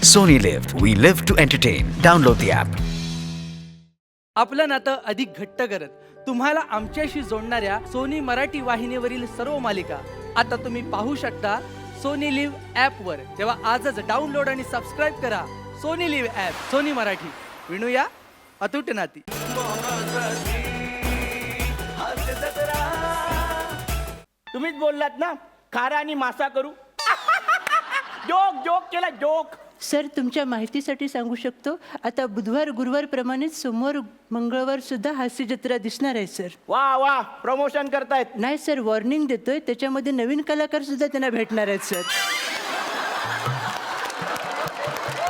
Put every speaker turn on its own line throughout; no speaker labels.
Sony Live. We live to entertain. Download the app.
आपलं नातं अधिक घट्ट करत तुम्हाला आमच्याशी जोडणाऱ्या सोनी मराठी वाहिनीवरील सर्व मालिका आता तुम्ही पाहू शकता सोनी लिव्ह ॲपवर. तेव्हा आजच डाउनलोड आणि सबस्क्राईब करा Sony Liv app. Sony Marathi, विणूया अतूट नाती.
तुम्हीच बोललात ना खारा आणि मासा करू. जोक जोक केला जोक.
सर, तुमच्या माहितीसाठी सांगू शकतो, आता बुधवार गुरुवार प्रमाणेच सोमवार मंगळवार सुद्धा हास्य जत्रा दिसणार आहे सर.
वा वा, प्रमोशन करतायत.
नाही सर, वॉर्निंग देतोय, त्याच्यामध्ये नवीन कलाकार सुद्धा त्यांना भेटणार आहेत सर.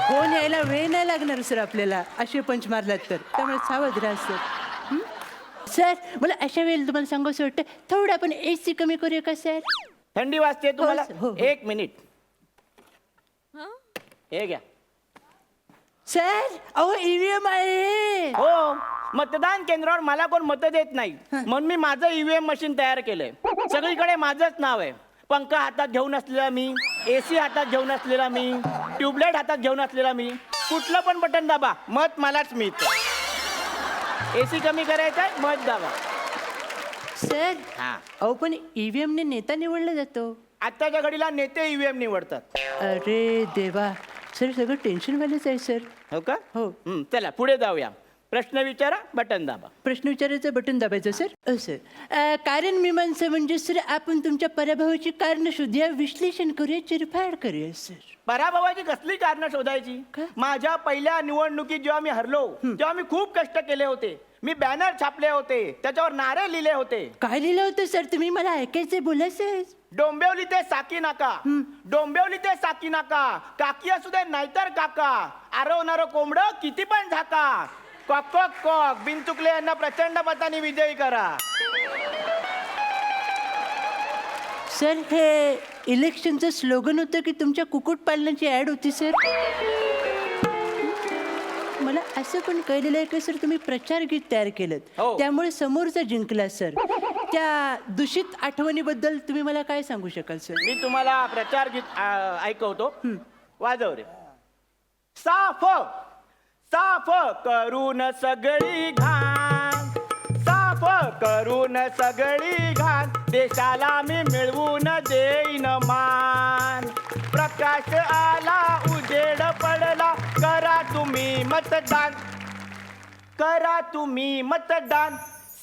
फोन यायला वेळ नाही लागणार सर आपल्याला, असे पंच मारलात तर. त्यामुळे सावध राहा सर. सर, मला अशा वेळेला तुम्हाला सांगू असं वाटतं, थोडं आपण AC कमी करूया का सर?
थंडी वाजते तुम्हाला.
हो, हो.
एक मिनिट. हे घ्या.
सर, अहो EVM आहे.
हो, मतदान केंद्रावर मला कोण मत देत नाही, म्हणून मी माझं EVM मशीन तयार केलंय. सगळीकडे माझंच नाव आहे. पंखा हातात घेऊन असलेला मी, AC हातात घेऊन असलेला मी, ट्यूबलाईट हातात घेऊन असलेला मी. कुठलं पण बटन दाबा, मत मलाच मिळतं. AC कमी करायचं आहे, मत दाबा.
सर,
हा,
अहो पण EVM ने नेता निवडला जातो.
आत्ताच्या घडीला नेते EVM निवडतात.
अरे देवा, सर सगळं टेन्शनवालेच आहे सर.
हो का?
हो.
चला पुढे जाऊया. प्रश्न विचारा, बटन दाबा.
प्रश्न विचारायचं बटन दाबायचं सर. सर, कारण मीमांसा म्हणजे सर आपण तुमच्या पराभवाची कारण शोधूया, विश्लेषण करूया, चिरफाड करूया सर.
पराभवाची कसली कारण शोधायची?
का?
माझ्या पहिल्या निवडणुकीत जेव्हा मी हरलो तेव्हा मी खूप कष्ट केले होते. मी बॅनर छापले होते, त्याच्यावर नारे लिहिले होते.
काय लिहिलं होतं सर तुम्ही? मला ऐकायचं, बोला सर.
डोंबिवली ते साकी नाका, डोंबिवली ते साकी नाका, काकी असू दे नाहीतर काका, आरवणारं कोंबड किती पण झाका, कॉक कॉक कॉक, बिनचुकले यांना प्रचंड मताने विजयी करा.
सर, हे इलेक्शनचं स्लोगन होतं की तुमच्या कुक्कुटपालनाची ॲड होती सर? मला असं पण कळलेलं आहे की सर तुम्ही प्रचार गीत तयार केलं,
हो.
त्यामुळे समोरचा जिंकला सर. त्या दूषित आठवणीबद्दल तुम्ही मला काय सांगू शकाल सर?
मी तुम्हाला प्रचार गीत ऐकवतो. वाजव रे. साफ साफ करून सगळी घाण, साफ करून सगळी घाण, देशाला मी मिळवून देईन मान. प्रकाश आला उजेड पडला, करा तुम्ही मतदान, करा तुम्ही मतदान.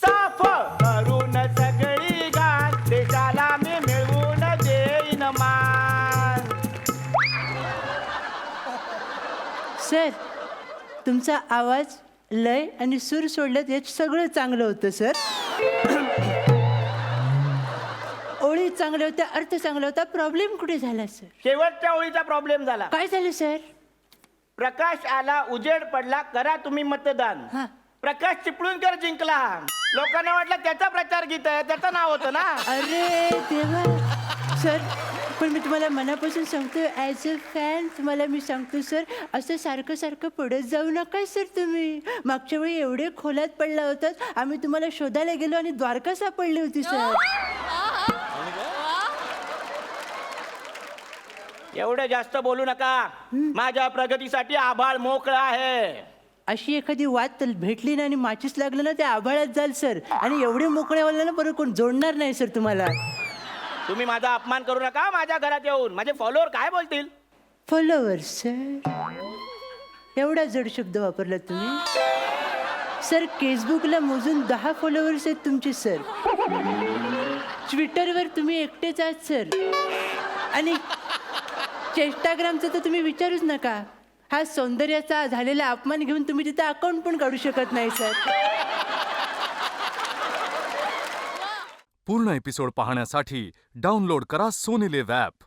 साफ करून सगळी घाण, देशाला मी मिळवून देईन मान.
सर, तुमचा आवाज, लय आणि सूर सोडल्यात हे सगळं चांगलं होतं सर. ओळी चांगल्या होत्या, अर्थ चांगला होता. प्रॉब्लेम कुठे झाला सर?
शेवटच्या ओळीचा प्रॉब्लेम झाला.
काय झालं सर?
प्रकाश आला उजेड पडला, करा तुम्ही मतदान.
हा.
प्रकाश चिपळूणकर जिंकला. लोकांना वाटलं त्याचा प्रचार गीत आहे, त्याचं नाव होतं ना.
अरे देवा सर, पण मी तुम्हाला मनापासून सांगतो, ॲज अ फॅन तुम्हाला मी सांगतो सर, असं सारखं सारखं पडत जाऊ नका सर तुम्ही. मागच्या वेळी एवढे खोलात पडला होतात, आम्ही तुम्हाला शोधायला गेलो आणि द्वारका सापडली होती सर.
एवढं जास्त बोलू नका. माझ्या प्रगतीसाठी आभाळ मोकळा आहे.
अशी एखादी वाद भेटली ना आणि माचीस लागलं ना, त्या आभाळात जाल सर. आणि एवढे मोकळे वाले ना, परत कोण जोडणार नाही सर तुम्हाला.
तुम्ही माझा अपमान करू नका. माझ्या घरात येऊन माझे फॉलोअर काय बोलतील?
फॉलोअर्स सर, एवढा जड शब्द वापरला तुम्ही सर. फेसबुकला मोजून 10 फॉलोअर्स आहेत तुमचे सर. ट्विटरवर तुम्ही एकटेच आहात सर. आणि इंस्टाग्रामचं तर तुम्ही विचारूच नका. हा सौंदर्याचा झालेला अपमान घेऊन तुम्ही तिथं अकाउंट पण काढू शकत नाही सर.
पूर्ण एपिसोड पाहण्यासाठी डाउनलोड करा सोनी लिव्ह ॲप.